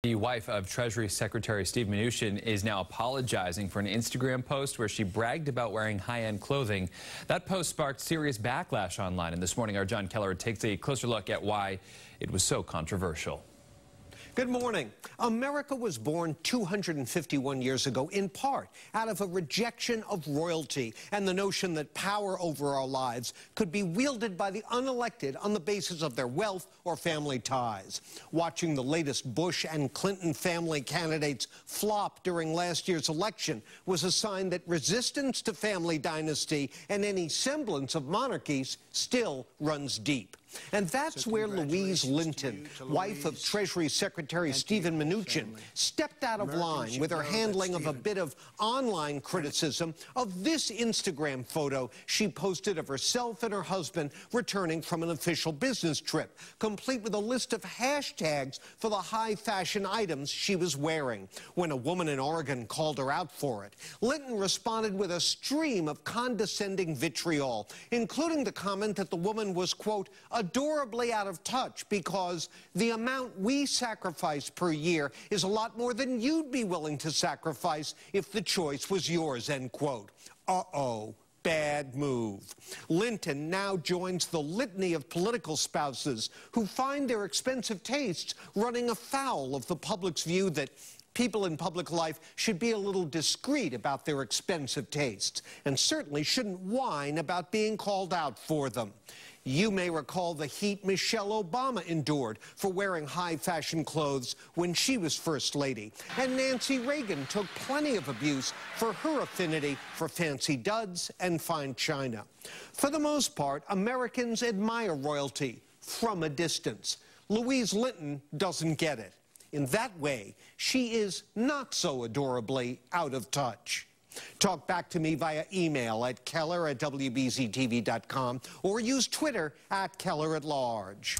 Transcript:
The wife of Treasury Secretary Steve Mnuchin is now apologizing for an Instagram post where she bragged about wearing high-end clothing. That post sparked serious backlash online, and this morning our John Keller takes a closer look at why it was so controversial. Good morning. America was born 251 years ago in part out of a rejection of royalty and the notion that power over our lives could be wielded by the unelected on the basis of their wealth or family ties. Watching the latest Bush and Clinton family candidates flop during last year's election was a sign that resistance to family dynasty and any semblance of monarchies still runs deep. And that's where Louise Linton, wife of Treasury Secretary Stephen Mnuchin, stepped out of line with her handling of a bit of online criticism of this Instagram photo she posted of herself and her husband returning from an official business trip, complete with a list of hashtags for the high-fashion items she was wearing. When a woman in Oregon called her out for it, Linton responded with a stream of condescending vitriol, including the comment that the woman was, quote, adorably out of touch because the amount we sacrifice per year is a lot more than you'd be willing to sacrifice if the choice was yours, end quote. Uh-oh. Bad move. Linton now joins the litany of political spouses who find their expensive tastes running afoul of the public's view that people in public life should be a little discreet about their expensive tastes and certainly shouldn't whine about being called out for them. You may recall the heat Michelle Obama endured for wearing high-fashion clothes when she was First Lady. And Nancy Reagan took plenty of abuse for her affinity for fancy duds and fine china. For the most part, Americans admire royalty from a distance. Louise Linton doesn't get it. In that way, she is not so adorably out of touch. Talk back to me via email at keller@wbztv.com or use Twitter @KellerAtLarge.